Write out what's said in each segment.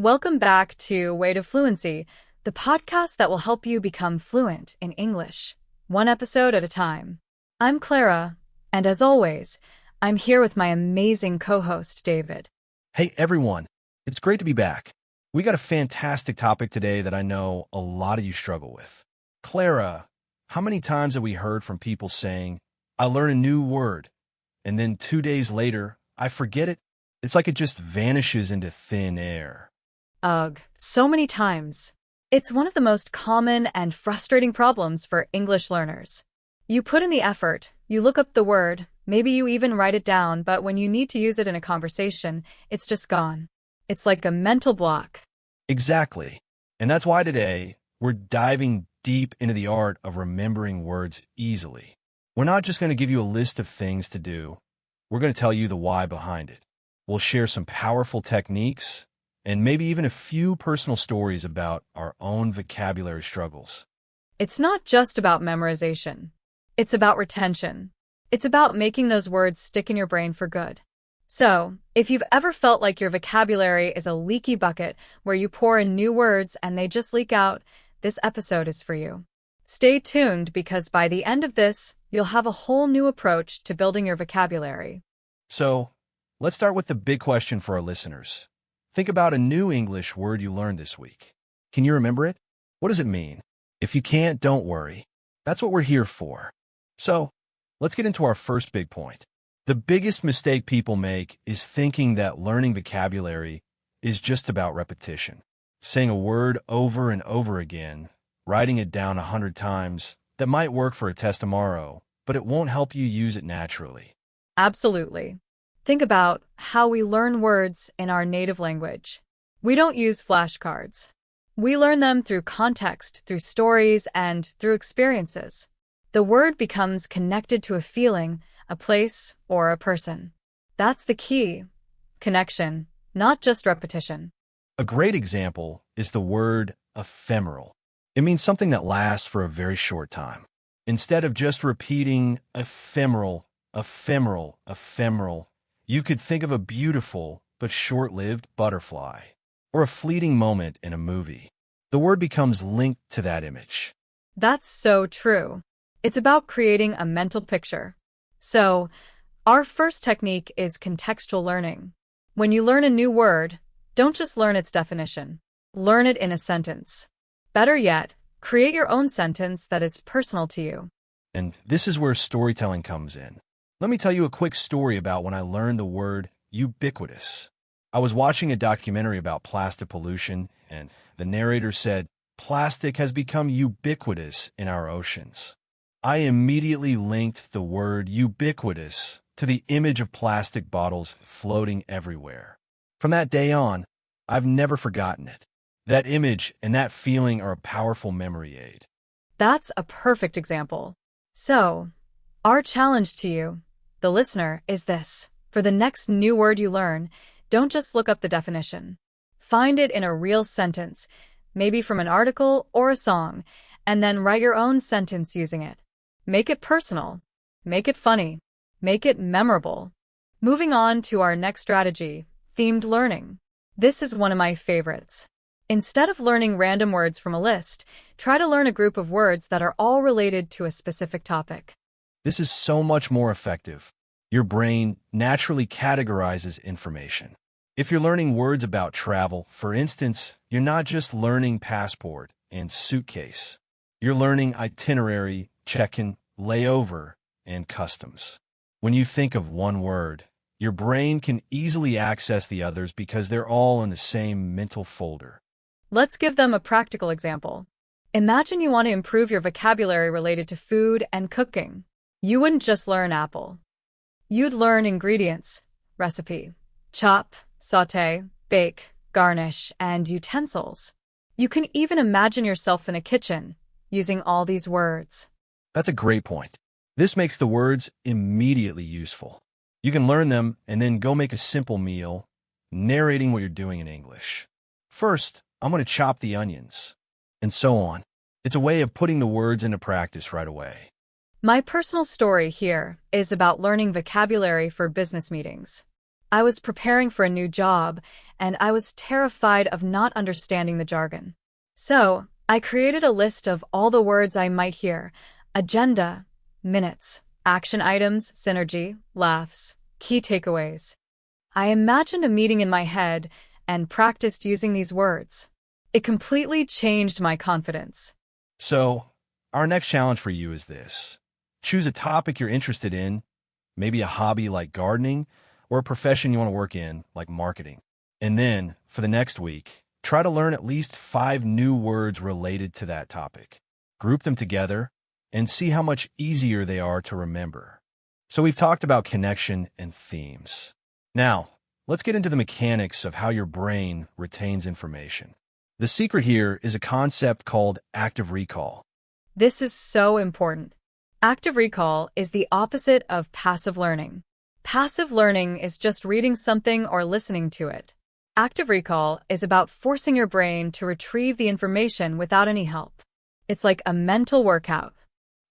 Welcome back to Way to Fluency, the podcast that will help you become fluent in English, one episode at a time. I'm Clara, and as always, I'm here with my amazing co-host, David. Hey everyone, it's great to be back. We got a fantastic topic today that I know a lot of you struggle with. Clara, how many times have we heard from people saying, I learn a new word, and then 2 days later, I forget it? It's like it just vanishes into thin air. Ugh, so many times. It's one of the most common and frustrating problems for English learners. You put in the effort, you look up the word, maybe you even write it down, but when you need to use it in a conversation, it's just gone. It's like a mental block. Exactly. And that's why today, we're diving deep into the art of remembering words easily. We're not just going to give you a list of things to do. We're going to tell you the why behind it. We'll share some powerful techniques and maybe even a few personal stories about our own vocabulary struggles. It's not just about memorization. It's about retention. It's about making those words stick in your brain for good. So, if you've ever felt like your vocabulary is a leaky bucket where you pour in new words and they just leak out, this episode is for you. Stay tuned because by the end of this, you'll have a whole new approach to building your vocabulary. So, let's start with the big question for our listeners. Think about a new English word you learned this week. Can you remember it? What does it mean? If you can't, don't worry. That's what we're here for. So, let's get into our first big point. The biggest mistake people make is thinking that learning vocabulary is just about repetition. Saying a word over and over again, writing it down 100 times, that might work for a test tomorrow, but it won't help you use it naturally. Absolutely. Think about how we learn words in our native language. We don't use flashcards. We learn them through context, through stories, and through experiences. The word becomes connected to a feeling, a place, or a person. That's the key. Connection, not just repetition. A great example is the word ephemeral. It means something that lasts for a very short time. Instead of just repeating ephemeral, ephemeral, ephemeral, you could think of a beautiful but short-lived butterfly, or a fleeting moment in a movie. The word becomes linked to that image. That's so true. It's about creating a mental picture. So, our first technique is contextual learning. When you learn a new word, don't just learn its definition. Learn it in a sentence. Better yet, create your own sentence that is personal to you. And this is where storytelling comes in. Let me tell you a quick story about when I learned the word ubiquitous. I was watching a documentary about plastic pollution, and the narrator said, "Plastic has become ubiquitous in our oceans." I immediately linked the word ubiquitous to the image of plastic bottles floating everywhere. From that day on, I've never forgotten it. That image and that feeling are a powerful memory aid. That's a perfect example. So, our challenge to you, the listener, is this. For the next new word you learn, don't just look up the definition. Find it in a real sentence, maybe from an article or a song, and then write your own sentence using it. Make it personal. Make it funny. Make it memorable. Moving on to our next strategy, themed learning. This is one of my favorites. Instead of learning random words from a list, try to learn a group of words that are all related to a specific topic. This is so much more effective. Your brain naturally categorizes information. If you're learning words about travel, for instance, you're not just learning passport and suitcase. You're learning itinerary, check-in, layover, and customs. When you think of one word, your brain can easily access the others because they're all in the same mental folder. Let's give them a practical example. Imagine you want to improve your vocabulary related to food and cooking. You wouldn't just learn apple. You'd learn ingredients, recipe, chop, sauté, bake, garnish, and utensils. You can even imagine yourself in a kitchen, using all these words. That's a great point. This makes the words immediately useful. You can learn them and then go make a simple meal, narrating what you're doing in English. First, I'm going to chop the onions, and so on. It's a way of putting the words into practice right away. My personal story here is about learning vocabulary for business meetings. I was preparing for a new job, and I was terrified of not understanding the jargon. So, I created a list of all the words I might hear: agenda, minutes, action items, synergy, laughs, key takeaways. I imagined a meeting in my head and practiced using these words. It completely changed my confidence. So, our next challenge for you is this. Choose a topic you're interested in, maybe a hobby like gardening, or a profession you want to work in, like marketing. And then, for the next week, try to learn at least 5 new words related to that topic. Group them together and see how much easier they are to remember. So we've talked about connection and themes. Now, let's get into the mechanics of how your brain retains information. The secret here is a concept called active recall. This is so important. Active recall is the opposite of passive learning. Passive learning is just reading something or listening to it. Active recall is about forcing your brain to retrieve the information without any help. It's like a mental workout.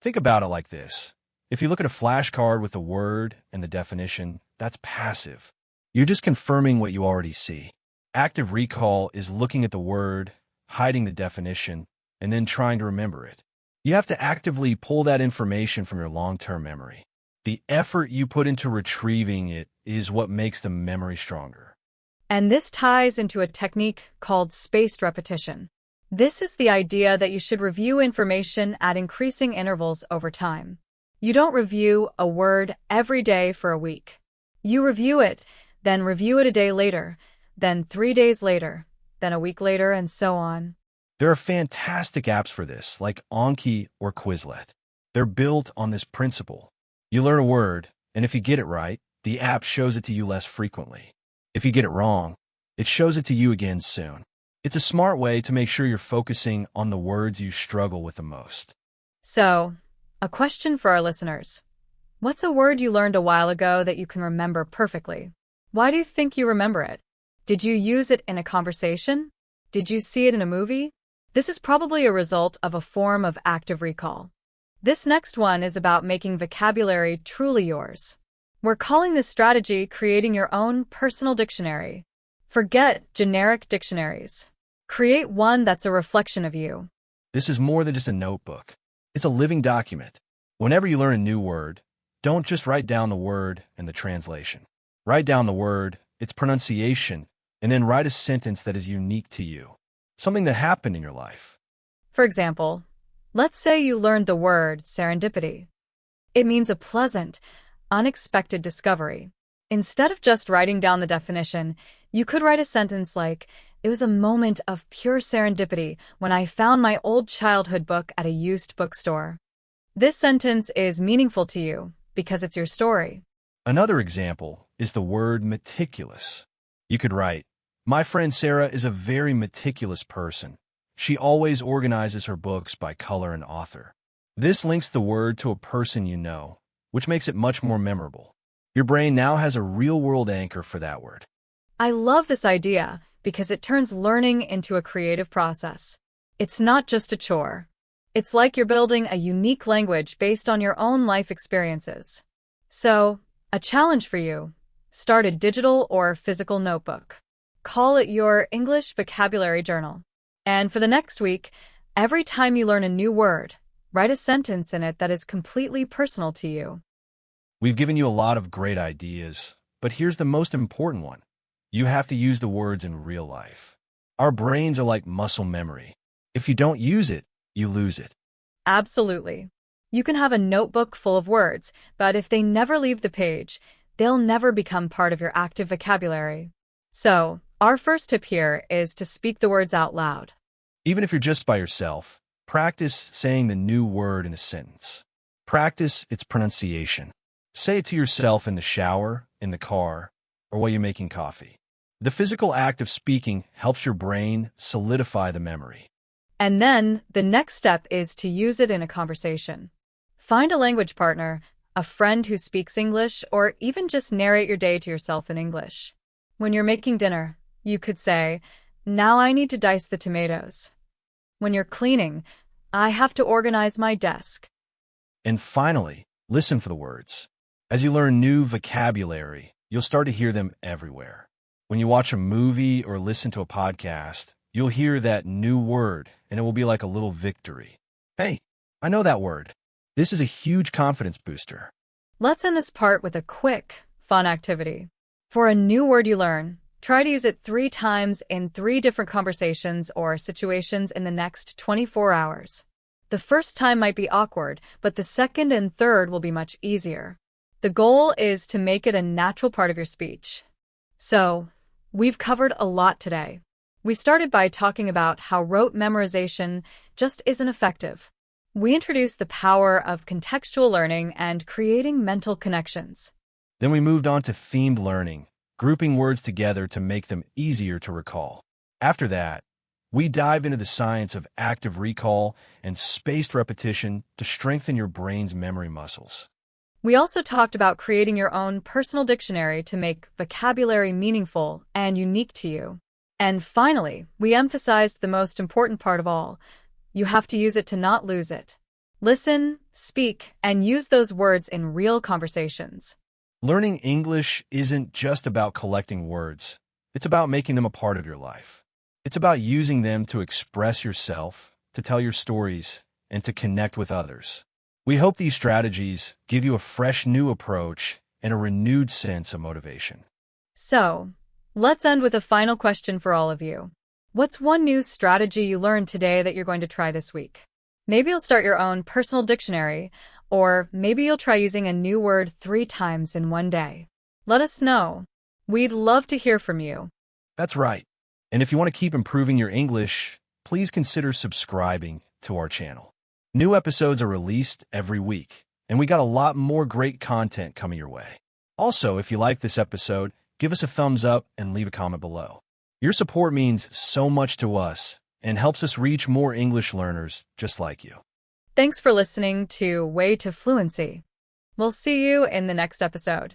Think about it like this. If you look at a flashcard with the word and the definition, that's passive. You're just confirming what you already see. Active recall is looking at the word, hiding the definition, and then trying to remember it. You have to actively pull that information from your long-term memory. The effort you put into retrieving it is what makes the memory stronger. And this ties into a technique called spaced repetition. This is the idea that you should review information at increasing intervals over time. You don't review a word every day for a week. You review it, then review it a day later, then 3 days later, then a week later, and so on. There are fantastic apps for this, like Anki or Quizlet. They're built on this principle. You learn a word, and if you get it right, the app shows it to you less frequently. If you get it wrong, it shows it to you again soon. It's a smart way to make sure you're focusing on the words you struggle with the most. So, a question for our listeners. What's a word you learned a while ago that you can remember perfectly? Why do you think you remember it? Did you use it in a conversation? Did you see it in a movie? This is probably a result of a form of active recall. This next one is about making vocabulary truly yours. We're calling this strategy creating your own personal dictionary. Forget generic dictionaries. Create one that's a reflection of you. This is more than just a notebook. It's a living document. Whenever you learn a new word, don't just write down the word and the translation. Write down the word, its pronunciation, and then write a sentence that is unique to you. Something that happened in your life. For example, let's say you learned the word serendipity. It means a pleasant, unexpected discovery. Instead of just writing down the definition, you could write a sentence like, "It was a moment of pure serendipity when I found my old childhood book at a used bookstore." This sentence is meaningful to you because it's your story. Another example is the word meticulous. You could write, "My friend Sarah is a very meticulous person. She always organizes her books by color and author." This links the word to a person you know, which makes it much more memorable. Your brain now has a real-world anchor for that word. I love this idea because it turns learning into a creative process. It's not just a chore. It's like you're building a unique language based on your own life experiences. So, a challenge for you. Start a digital or physical notebook. Call it your English vocabulary journal. And for the next week, every time you learn a new word, write a sentence in it that is completely personal to you. We've given you a lot of great ideas, but here's the most important one. You have to use the words in real life. Our brains are like muscle memory. If you don't use it, you lose it. Absolutely. You can have a notebook full of words, but if they never leave the page, they'll never become part of your active vocabulary. So, our first tip here is to speak the words out loud. Even if you're just by yourself, practice saying the new word in a sentence. Practice its pronunciation. Say it to yourself in the shower, in the car, or while you're making coffee. The physical act of speaking helps your brain solidify the memory. And then, the next step is to use it in a conversation. Find a language partner, a friend who speaks English, or even just narrate your day to yourself in English. When you're making dinner, you could say, "Now I need to dice the tomatoes." When you're cleaning, "I have to organize my desk." And finally, listen for the words. As you learn new vocabulary, you'll start to hear them everywhere. When you watch a movie or listen to a podcast, you'll hear that new word, and it will be like a little victory. Hey, I know that word. This is a huge confidence booster. Let's end this part with a quick, fun activity. For a new word you learn, try to use it 3 times in 3 different conversations or situations in the next 24 hours. The first time might be awkward, but the second and third will be much easier. The goal is to make it a natural part of your speech. So, we've covered a lot today. We started by talking about how rote memorization just isn't effective. We introduced the power of contextual learning and creating mental connections. Then we moved on to themed learning, grouping words together to make them easier to recall. After that, we dive into the science of active recall and spaced repetition to strengthen your brain's memory muscles. We also talked about creating your own personal dictionary to make vocabulary meaningful and unique to you. And finally, we emphasized the most important part of all. You have to use it to not lose it. Listen, speak, and use those words in real conversations. Learning English isn't just about collecting words. It's about making them a part of your life. It's about using them to express yourself, to tell your stories, and to connect with others. We hope these strategies give you a fresh new approach and a renewed sense of motivation. So, let's end with a final question for all of you. What's one new strategy you learned today that you're going to try this week? Maybe you'll start your own personal dictionary, or maybe you'll try using a new word 3 times in one day. Let us know. We'd love to hear from you. That's right. And if you want to keep improving your English, please consider subscribing to our channel. New episodes are released every week, and we got a lot more great content coming your way. Also, if you like this episode, give us a thumbs up and leave a comment below. Your support means so much to us and helps us reach more English learners just like you. Thanks for listening to Way to Fluency. We'll see you in the next episode.